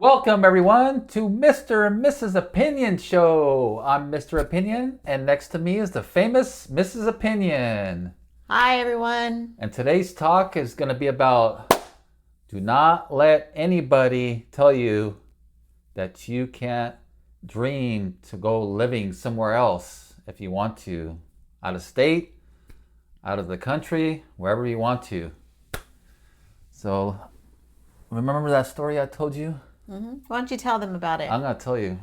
Welcome, everyone, to Mr. and Mrs. Opinion Show. I'm Mr. Opinion, and next to me is the famous Mrs. Opinion. Hi, everyone. And today's talk is going to be about do not let anybody tell you that you can't dream to go living somewhere else if you want to, out of state, out of the country, wherever you want to. So, remember that story I told you? Why don't you tell them about it? I'm going to tell you.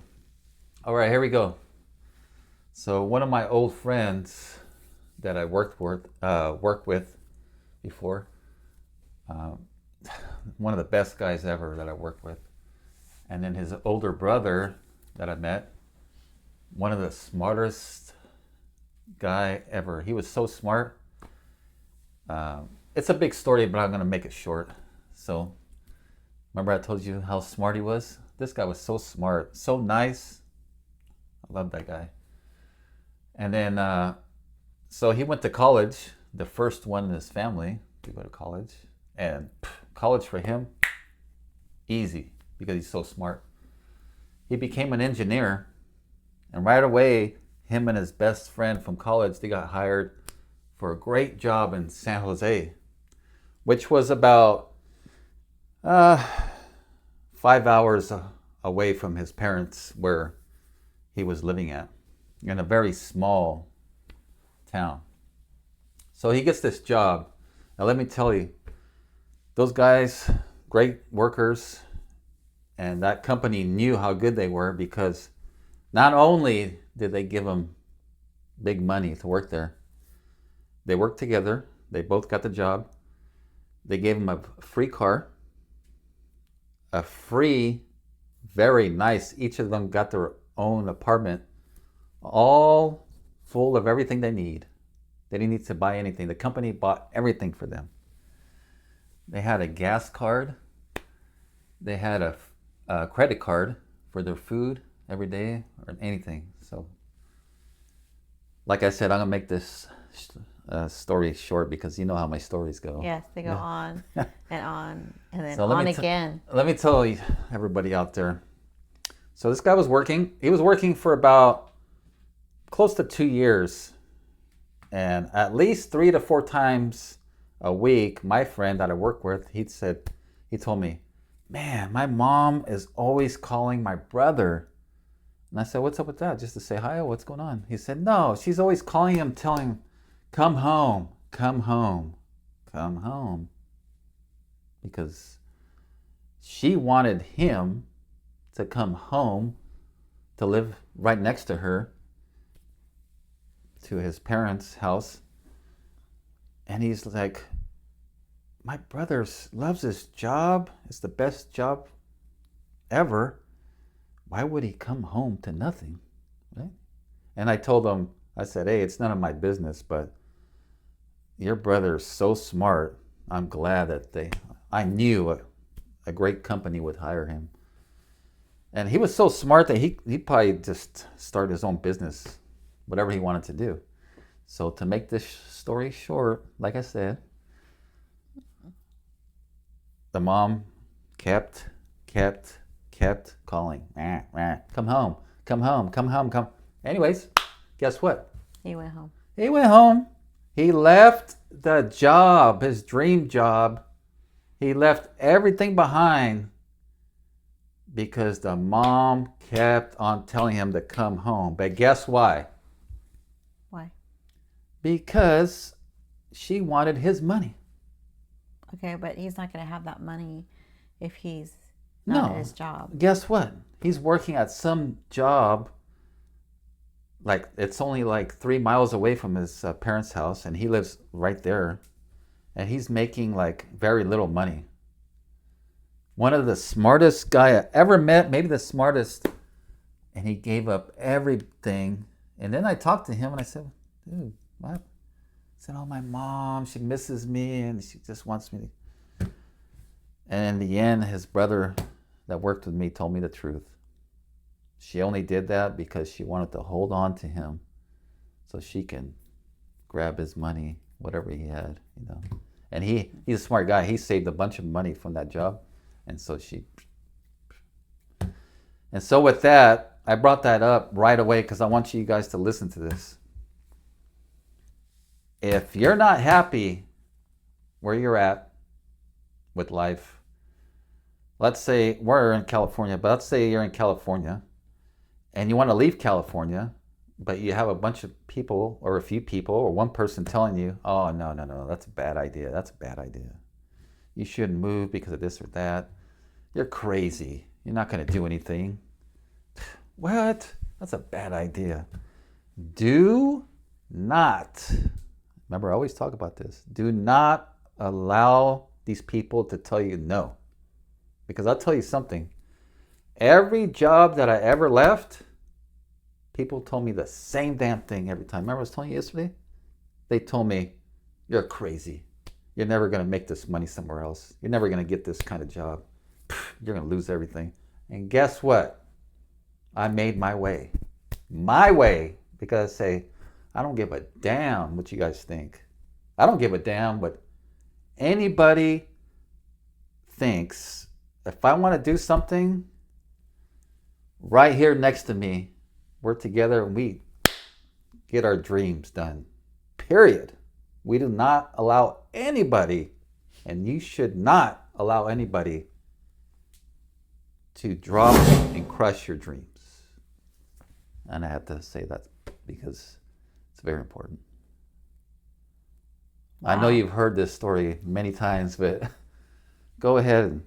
All right, here we go. So one of my old friends that I worked with before, one of the best guys ever that I worked with, and then his older brother that I met, one of the smartest guy ever. He was so smart. It's a big story, but I'm going to make it short. So remember I told you how smart he was? This guy was so smart, so nice. I love that guy. And then, so he went to college, the first one in his family to go to college. And college for him, easy, because he's so smart. He became an engineer. And right away, him and his best friend from college, they got hired for a great job in San Jose, which was about 5 hours away from his parents where he was living at, in a very small town. So he gets this job. Now let me tell you, those guys, great workers, and that company knew how good they were because not only did they give him big money to work there, they worked together, they both got the job, they gave him a free car, a free, very nice, each of them got their own apartment, all full of everything they need. They didn't need to buy anything. The company bought everything for them. They had a gas card. They had a credit card for their food every day or anything. So, like I said, I'm going to make this story short because you know how my stories go. Yes, they go on and then So on again. Let me tell you, everybody out there. So this guy was working. He was working for about close to 2 years. And at least 3 to 4 times a week, my friend that I work with, he told me, man, my mom is always calling my brother. And I said, what's up with that? Just to say hi, what's going on? He said, no, she's always calling him, telling him, come home, come home, come home. Because she wanted him to come home to live right next to her, to his parents' house. And he's like, my brother loves his job. It's the best job ever. Why would he come home to nothing? Right? And I told him, I said, hey, it's none of my business, but your brother's so smart. I'm glad that I knew a great company would hire him. And he was so smart that he probably just started his own business, whatever he wanted to do. So to make this story short, like I said, the mom kept calling. Come home, come home, come home, come. Anyways, guess what? He went home. He went home. He left the job, his dream job. He left everything behind because the mom kept on telling him to come home. But guess why? Why? Because she wanted his money. Okay, but he's not going to have that money if he's not at his job. Guess what? He's working at some job, like it's only like 3 miles away from his parents' house, and he lives right there. And he's making like very little money. One of the smartest guy I ever met, maybe the smartest, and he gave up everything. And then I talked to him and I said, dude, what? I said, oh, my mom, she misses me and she just wants me to. And in the end, his brother that worked with me told me the truth. She only did that because she wanted to hold on to him so she can grab his money, whatever he had, you know. And he's a smart guy. He saved a bunch of money from that job. And so she And so with that, I brought that up right away because I want you guys to listen to this. If you're not happy where you're at with life, let's say we're in California, but let's say you're in California and you want to leave California, but you have a bunch of people or a few people or one person telling you, oh, no, that's a bad idea. That's a bad idea. You shouldn't move because of this or that. You're crazy. You're not going to do anything. What? That's a bad idea. Do not, remember I always talk about this, do not allow these people to tell you no. Because I'll tell you something. Every job that I ever left, people told me the same damn thing every time. Remember I was telling you yesterday? They told me, you're crazy. You're never going to make this money somewhere else. You're never going to get this kind of job. You're going to lose everything. And guess what? I made my way. My way. Because I say, I don't give a damn what you guys think. I don't give a damn what anybody thinks. If I want to do something, right here next to me, we're together and we get our dreams done. Period. We do not allow anybody, and you should not allow anybody to drop and crush your dreams. And I have to say that because it's very important. Wow. I know you've heard this story many times, but go ahead and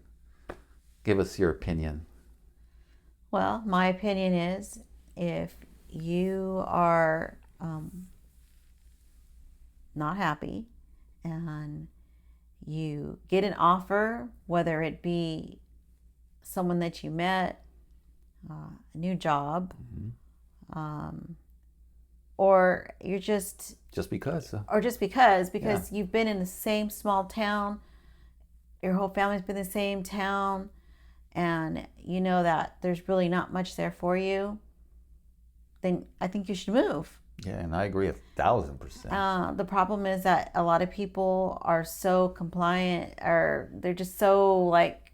give us your opinion. Well, my opinion is if you are not happy and you get an offer, whether it be someone that you met, a new job, or you're just because yeah. You've been in the same small town, your whole family's been in the same town, and you know that there's really not much there for you, then I think you should move. Yeah, and I agree 1,000%. The problem is that a lot of people are so compliant, or they're just so like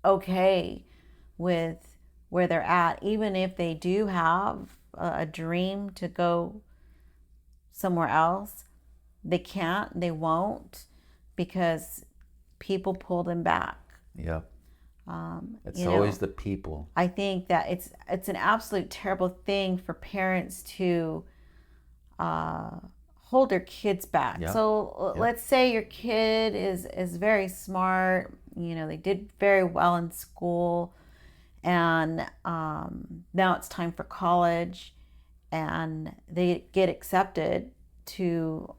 okay with where they're at, even if they do have a dream to go somewhere else. They can't, they won't, because people pull them back. Yeah. It's always the people. I think that it's an absolute terrible thing for parents to hold their kids back. Yeah. So let's say your kid is very smart, they did very well in school, and now it's time for college, and they get accepted to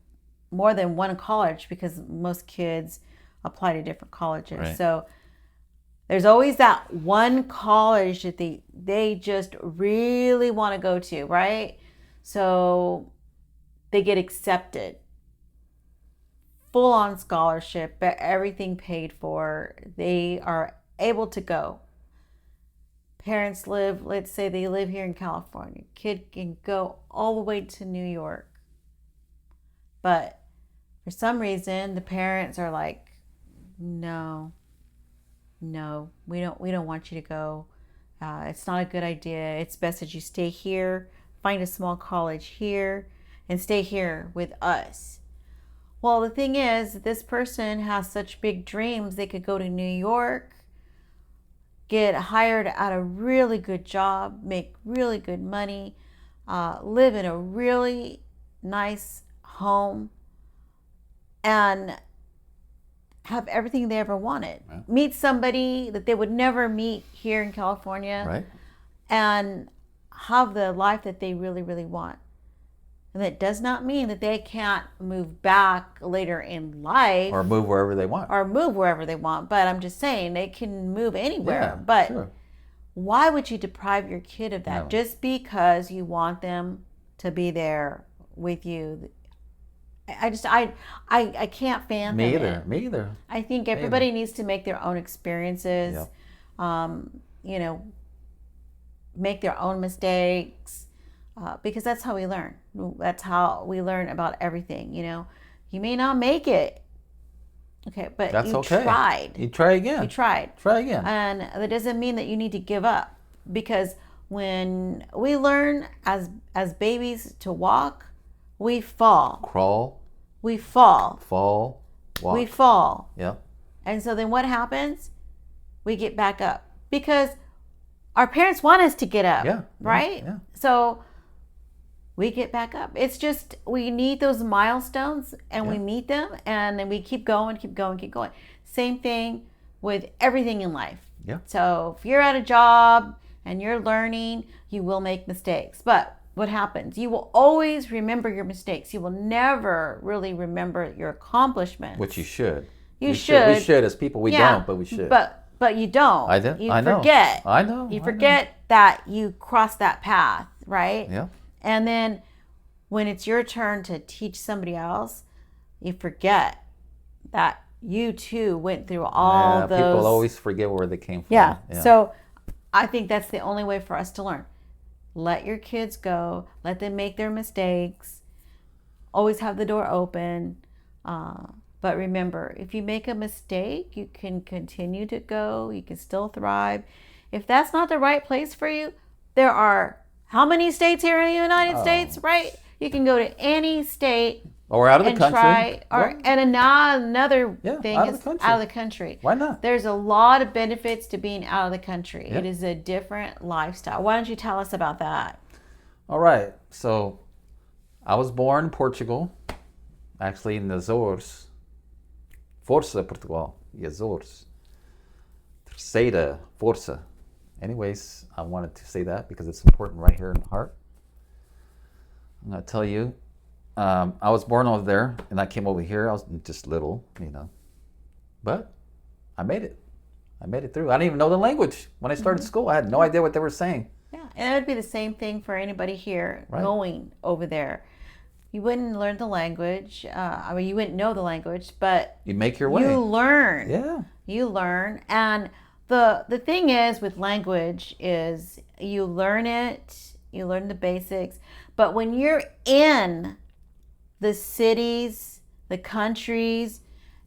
more than one college because most kids apply to different colleges. Right. So there's always that one college that they just really want to go to, right? So they get accepted. Full on scholarship, but everything paid for. They are able to go. Parents let's say they live here in California. Kid can go all the way to New York. But for some reason, the parents are like, no, we don't want you to go. It's not a good idea. It's best that you stay here, find a small college here, and stay here with us. Well, the thing is, this person has such big dreams. They could go to New York, get hired at a really good job, make really good money, live in a really nice home, and have everything they ever wanted. Yeah. Meet somebody that they would never meet here in California. Right. And have the life that they really, really want. And that does not mean that they can't move back later in life. Or move wherever they want. But I'm just saying they can move anywhere. Yeah, but sure. Why would you deprive your kid of that? No. Just because you want them to be there with you? I can't fathom it. Me either. I think everybody needs to make their own experiences. Yep. Make their own mistakes, because that's how we learn. That's how we learn about everything. You may not make it Okay, but That's you okay. tried. You try again. You tried. Try again. And that doesn't mean that you need to give up, because when we learn as babies to walk, we fall. Crawl. We fall. Fall. Walk. We fall. Yeah. And so then what happens? We get back up, because our parents want us to get up. Yeah. Right? Yeah. So we get back up. It's just we need those milestones, and we meet them, and then we keep going. Same thing with everything in life. Yeah. So if you're at a job and you're learning, you will make mistakes. But what happens? You will always remember your mistakes. You will never really remember your accomplishments. Which you should. We should. We should as people. We don't, but we should. But you don't. I do. You I know. forget. I know. You forget that you crossed that path, right? Yeah. And then when it's your turn to teach somebody else, you forget that you too went through all those. People always forget where they came from. Yeah. So I think that's the only way for us to learn. Let your kids go. Let them make their mistakes. Always have the door open. But remember, if you make a mistake, you can continue to go. You can still thrive. If that's not the right place for you, there are how many states here in the United States, right? You can go to any state or out of the country. And another thing out is of the country. out of the country. Why not? There's a lot of benefits to being out of the country. Yeah. It is a different lifestyle. Why don't you tell us about that? All right. So I was born in Portugal, actually in the Azores. Força Portugal, Azores. Terceira Força. Anyways, I wanted to say that because it's important right here in the heart. I'm going to tell you, I was born over there and I came over here. I was just little, but I made it. I made it through. I didn't even know the language. When I started school, I had no idea what they were saying. Yeah, and it would be the same thing for anybody here going over there. You wouldn't learn the language. You wouldn't know the language, but you make your way. You learn. Yeah. You learn. And the thing is with language is you learn it, you learn the basics, but when you're in the cities, the countries,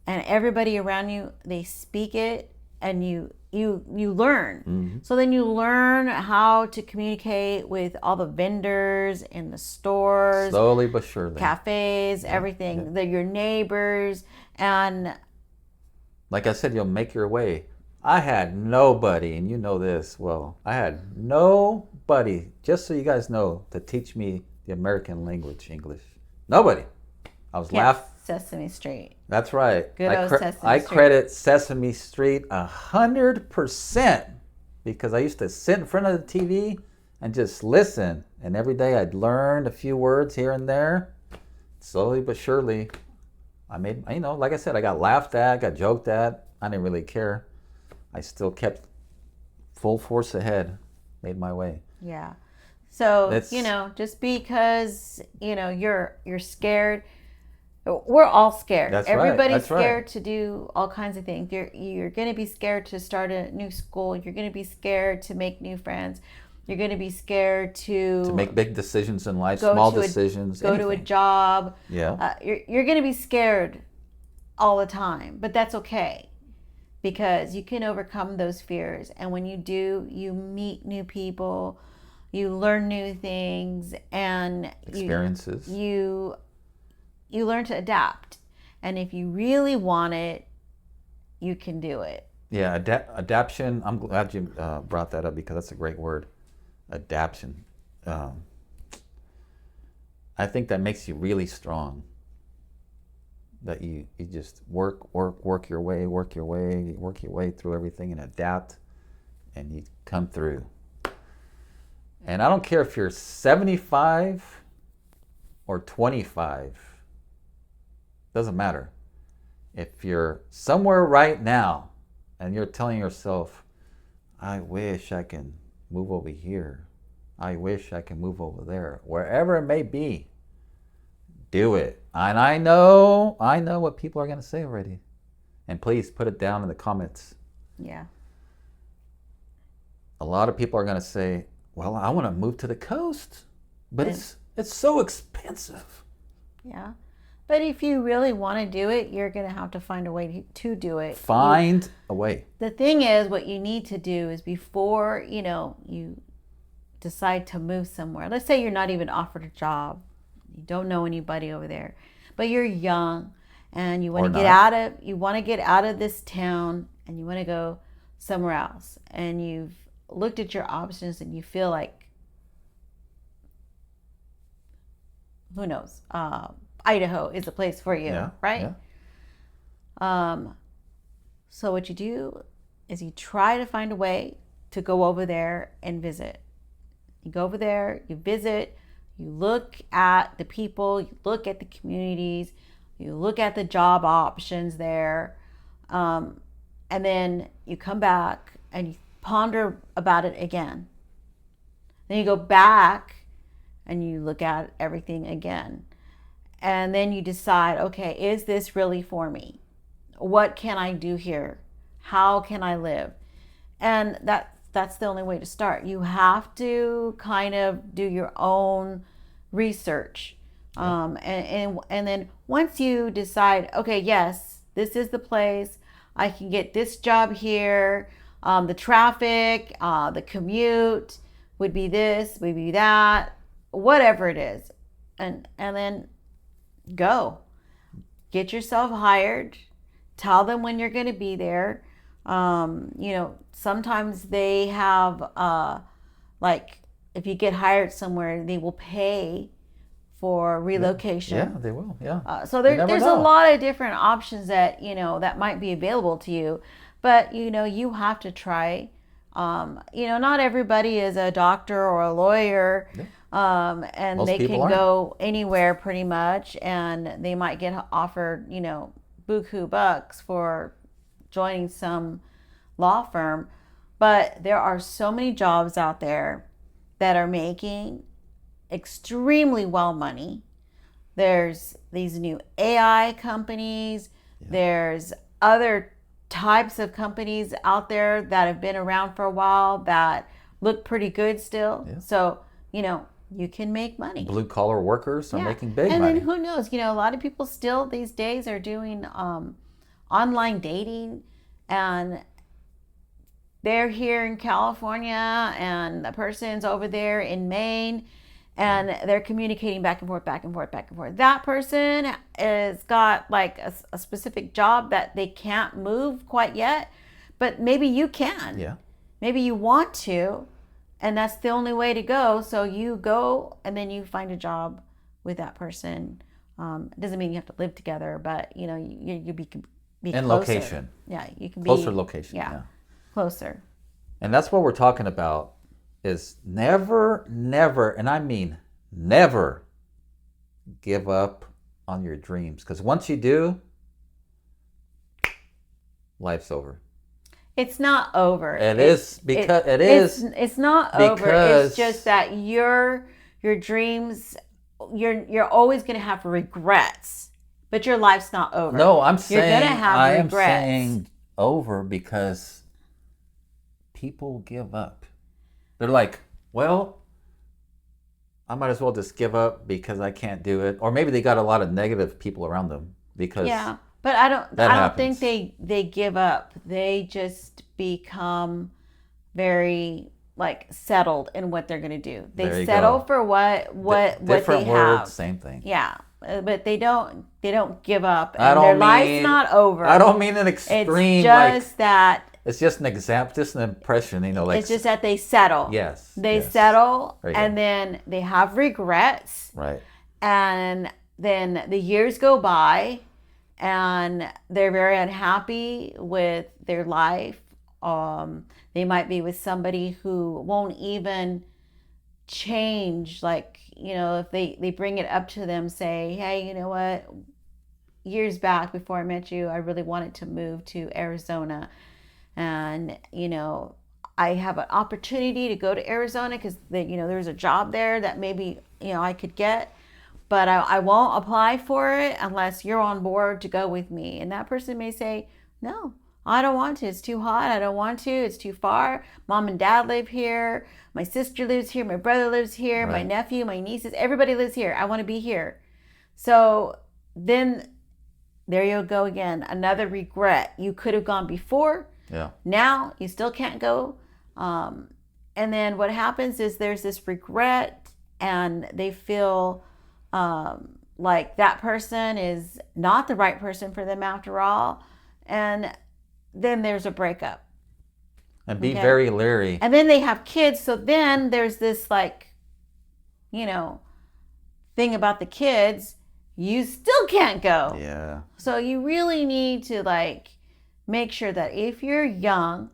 and everybody around you, they speak it, and you learn. Mm-hmm. So then you learn how to communicate with all the vendors in the stores, slowly but surely, cafes, everything. Your neighbors, and like I said, you'll make your way. I had nobody, and you know this well. I had nobody, just so you guys know, to teach me the American language, English. Nobody. I was laughing. Sesame Street. That's right. Good old Sesame Street. I credit Sesame Street 100% because I used to sit in front of the TV and just listen. And every day I'd learn a few words here and there. Slowly but surely, I made, like I said, I got laughed at, got joked at. I didn't really care. I still kept full force ahead, made my way. Yeah. So, just because, you're scared. We're all scared. That's Everybody's right. scared to do all kinds of things. You're going to be scared to start a new school. You're going to be scared to make new friends. You're going to be scared to make big decisions in life, small decisions. Go to a job. Yeah. You're going to be scared all the time, but that's okay because you can overcome those fears. And when you do, you meet new people, you learn new things, and experiences. You learn to adapt. And if you really want it, you can do it. Yeah, adaptation. I'm glad you brought that up because that's a great word. Adaptation. I think that makes you really strong. That you just work your way through everything and adapt, and you come through. And I don't care if you're 75 or 25. Doesn't matter. If you're somewhere right now and you're telling yourself, I wish I can move over here. I wish I can move over there. Wherever it may be, do it. And I know what people are going to say already. And please put it down in the comments. Yeah. A lot of people are going to say, well, I want to move to the coast, but it's so expensive. Yeah. But if you really want to do it, you're going to have to find a way to do it. Find a way. The thing is, what you need to do is before, you decide to move somewhere. Let's say you're not even offered a job. You don't know anybody over there, but you're young and you want to get out of this town and you want to go somewhere else. And you've looked at your options and you feel like, who knows, Idaho is a place for you, right? Yeah. So what you do is you try to find a way to go over there and visit. You go over there, you visit, you look at the people, you look at the communities, you look at the job options there, and then you come back and you ponder about it again. Then you go back and you look at everything again. And then you decide, okay, is this really for me? What can I do here? How can I live? And that's the only way to start. You have to kind of do your own research. And then once you decide, okay, yes, this is the place, I can get this job here, the traffic, the commute would be this, would be that, whatever it is. And then go. Get yourself hired. Tell them when you're going to be there. Sometimes they have, like, if you get hired somewhere, they will pay for relocation. Yeah, they will. Yeah. So there's a lot of different options that, that might be available to you. But, you have to try. Not everybody is a doctor or a lawyer. Yeah. And most they can go anywhere pretty much, and they might get offered, buku bucks for joining some law firm. But there are so many jobs out there that are making extremely well money. There's these new AI companies. Yeah. There's other types of companies out there that have been around for a while that look pretty good still. Yeah. So, you can make money. Blue collar workers are making big money. And then who knows, a lot of people still these days are doing online dating, and they're here in California and the person's over there in Maine, and they're communicating back and forth. That person has got like a specific job that they can't move quite yet, but maybe you can. Yeah. Maybe you want to. And that's the only way to go. So you go and then you find a job with that person. It doesn't mean you have to live together, but you be in closer. Location. Yeah, you can closer location. Yeah, closer. And that's what we're talking about. Is never, and I mean never, give up on your dreams. Because once you do, life's over. It's not over. It's not over. It's just that your dreams, you're always going to have regrets, but your life's not over. No, I'm saying you're going to have regrets. I am saying over because people give up. They're like, well, I might as well just give up because I can't do it, or maybe they got a lot of negative people around them because But I don't think they give up. They just become very settled in what they're going to do. They settle for what different they words, have. Same thing. Yeah, but they don't give up. And their life's not over. I don't mean an extreme. It's just that. It's just an example, just an impression, it's just that they settle. Yes. They settle, and then they have regrets. Right. And then the years go by, and they're very unhappy with their life. They might be with somebody who won't even change. If they bring it up to them, say, hey, you know what? Years back before I met you, I really wanted to move to Arizona. And, I have an opportunity to go to Arizona because, there's a job there that maybe, I could get. But I won't apply for it unless you're on board to go with me. And that person may say, no, I don't want to. It's too hot. I don't want to. It's too far. Mom and dad live here. My sister lives here. My brother lives here. Right. My nephew, my nieces, everybody lives here. I want to be here. So then there you go again. Another regret. You could have gone before. Yeah. Now you still can't go. And then what happens is there's this regret, and they feel like that person is not the right person for them after all. And then there's a breakup. And be very leery. And then they have kids. So then there's this like, thing about the kids. You still can't go. Yeah. So you really need to like make sure that if you're young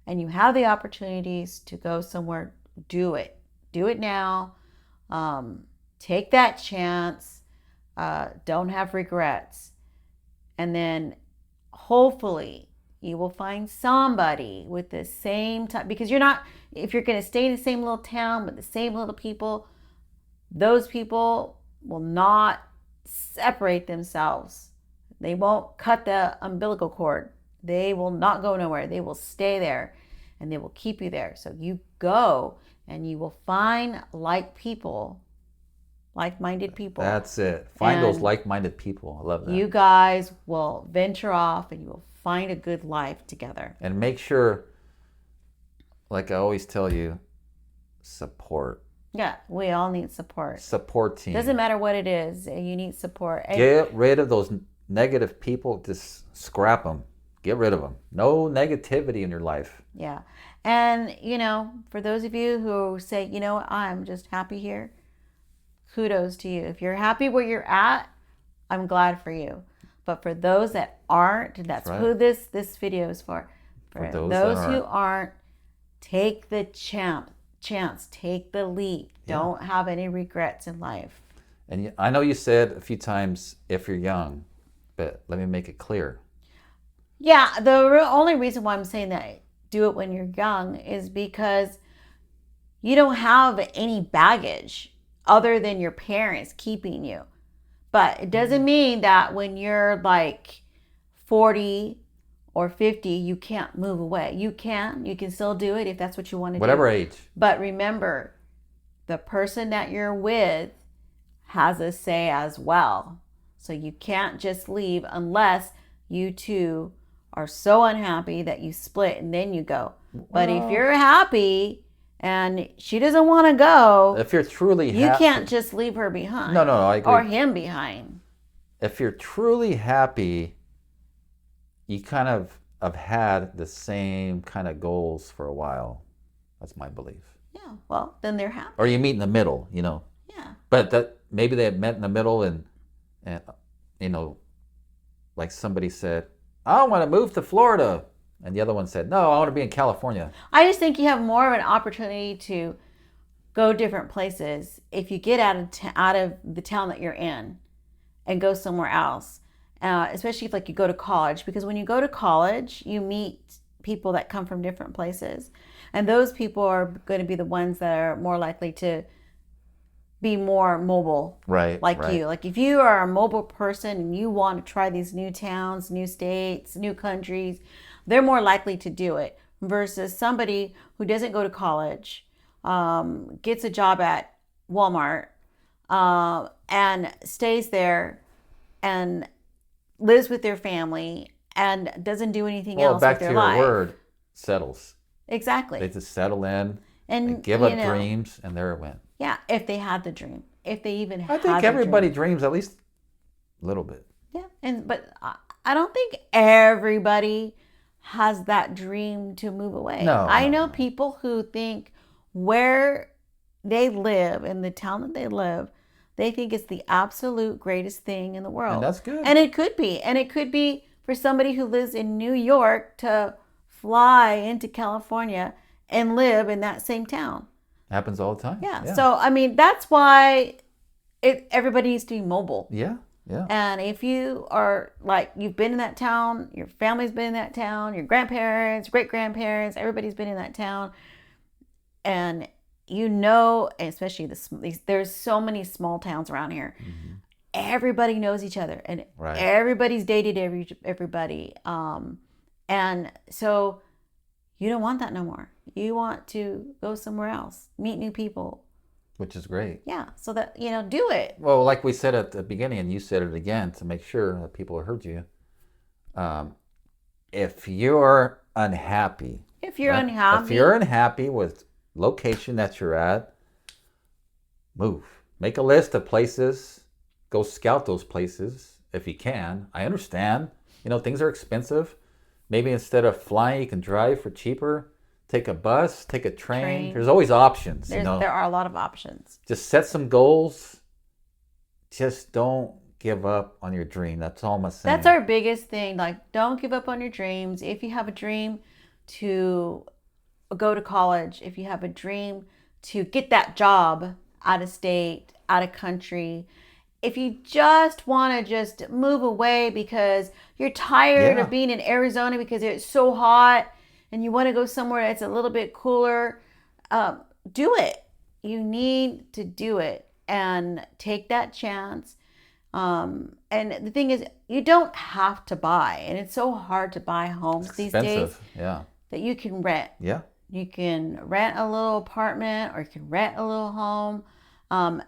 and you have the opportunities to go somewhere, do it. Do it now. Take that chance. Don't have regrets. And then hopefully you will find somebody with the same type, because if you're going to stay in the same little town with the same little people, those people will not separate themselves. They won't cut the umbilical cord. They will not go nowhere. They will stay there, and they will keep you there. So you go and you will find like-minded people. That's it. Find those like-minded people. I love that. You guys will venture off and you will find a good life together. And make sure, like I always tell you, support. Yeah, we all need support. Support team. Doesn't matter what it is. You need support. Get rid of those negative people. Just scrap them. Get rid of them. No negativity in your life. Yeah. And, for those of you who say, I'm just happy here, kudos to you. If you're happy where you're at, I'm glad for you. But for those that aren't, that's right. Who this video is for. For those who aren't, take the chance, take the leap. Yeah. Don't have any regrets in life. And I know you said a few times, if you're young, but let me make it clear. Yeah, the only reason why I'm saying that, do it when you're young, is because you don't have any baggage other than your parents keeping you. But it doesn't mean that when you're like 40 or 50, you can't move away. You can still do it if that's what you want to do. Whatever age. But remember, the person that you're with has a say as well. So you can't just leave unless you two are so unhappy that you split and then you go. But if you're happy and she doesn't want to go, if you're truly happy, you can't just leave her behind. No, I agree. Or him behind. If you're truly happy, you kind of have had the same kind of goals for a while. That's my belief. Yeah, well, then they're happy. Or you meet in the middle, Yeah. But that maybe they met in the middle and like somebody said, I want to move to Florida. And the other one said, no, I want to be in California. I just think you have more of an opportunity to go different places if you get out of the town that you're in and go somewhere else. Especially if you go to college. Because when you go to college, you meet people that come from different places. And those people are going to be the ones that are more likely to be more mobile, right? You. Like if you are a mobile person and you want to try these new towns, new states, new countries, they're more likely to do it versus somebody who doesn't go to college, gets a job at Walmart, and stays there and lives with their family and doesn't do anything else with their life. Back to your word, settles. Exactly. They just settle in and give up dreams, and there it went. Yeah, if they had the dream. If they even had I think everybody dreams at least a little bit. Yeah, but I don't think everybody has that dream to move away. No. I know people who think where they live, in the town that they live, they think it's the absolute greatest thing in the world. And that's good. And it could be. And it could be for somebody who lives in New York to fly into California and live in that same town. Happens all the time. Yeah. So, I mean, that's why everybody needs to be mobile. Yeah. And if you are you've been in that town, your family's been in that town, your grandparents, great-grandparents, everybody's been in that town. And especially there's so many small towns around here. Mm-hmm. Everybody knows each other and everybody's dated everybody. And so you don't want that no more. You want to go somewhere else, meet new people. Which is great. Yeah, so that, do it. Well, like we said at the beginning, and you said it again to make sure that people heard you. If you're unhappy, if you're unhappy with location that you're at, move. Make a list of places. Go scout those places if you can. I understand. Things are expensive. Maybe instead of flying, you can drive for cheaper. Take a bus, take a train. There's always options. There are a lot of options. Just set some goals. Just don't give up on your dream. That's all I'm saying. That's our biggest thing. Like, don't give up on your dreams. If you have a dream to go to college, if you have a dream to get that job out of state, out of country, if you just want to just move away because you're tired of being in Arizona because it's so hot, and you want to go somewhere that's a little bit cooler, do it. You need to do it and take that chance. And the thing is, you don't have to buy, and it's so hard to buy homes these days. Yeah. That you can rent. Yeah. You can rent a little apartment, or you can rent a little home.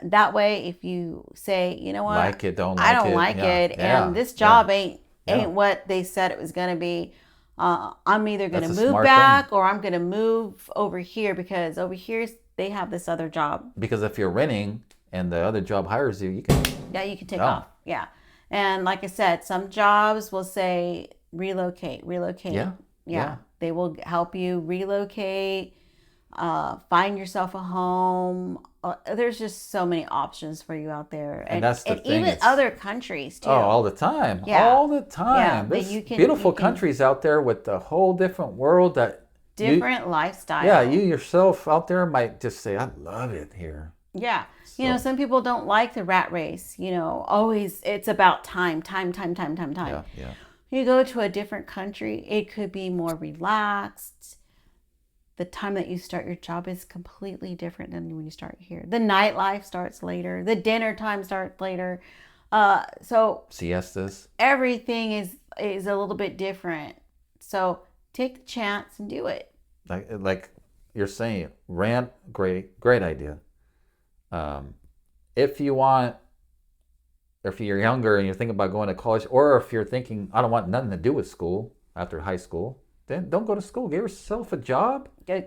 That way, if you say, you know what, I don't like it, and this job ain't what they said it was going to be. I'm either going to move back or I'm going to move over here, because over here they have this other job. Because if you're renting and the other job hires you, you can take off. Yeah. And like I said, some jobs will say relocate. Yeah. They will help you relocate, find yourself a home. There's just so many options for you out there. And that's the thing. Even other countries too. Oh, all the time. Yeah. All the time. Yeah, There's beautiful countries out there with a whole different world that different lifestyle. Yeah, you yourself out there might just say, I love it here. Yeah. So, some people don't like the rat race. Always it's about time. Yeah. You go to a different country, it could be more relaxed. The time that you start your job is completely different than when you start here. The nightlife starts later. The dinner time starts later. So siestas. Everything is a little bit different. So take the chance and do it. Like you're saying, rent, great idea. If you're younger and you're thinking about going to college, or if you're thinking, I don't want nothing to do with school after high school, then don't go to school. Get yourself a job. Do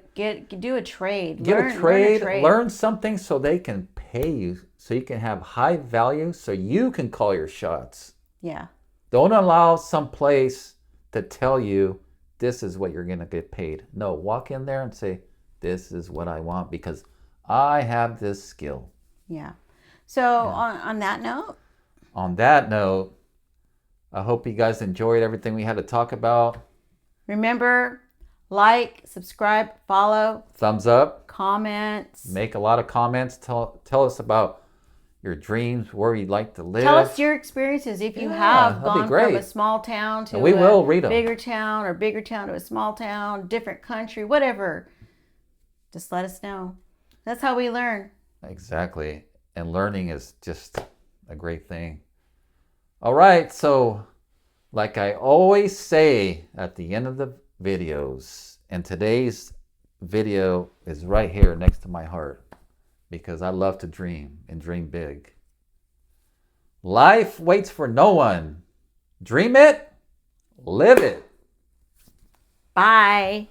a trade. Learn something so they can pay you, so you can have high value, so you can call your shots. Yeah. Don't allow some place to tell you this is what you're going to get paid. No, walk in there and say, this is what I want because I have this skill. Yeah. So on that note? On that note, I hope you guys enjoyed everything we had to talk about. Remember, like, subscribe, follow. Thumbs up. Comments. Make a lot of comments. Tell us about your dreams, where you'd like to live. Tell us your experiences. If you have gone from a small town to a bigger town, or bigger town to a small town, different country, whatever, just let us know. That's how we learn. Exactly. And learning is just a great thing. All right. So like I always say at the end of the videos, and today's video is right here next to my heart because I love to dream and dream big. Life waits for no one. Dream it, live it. Bye.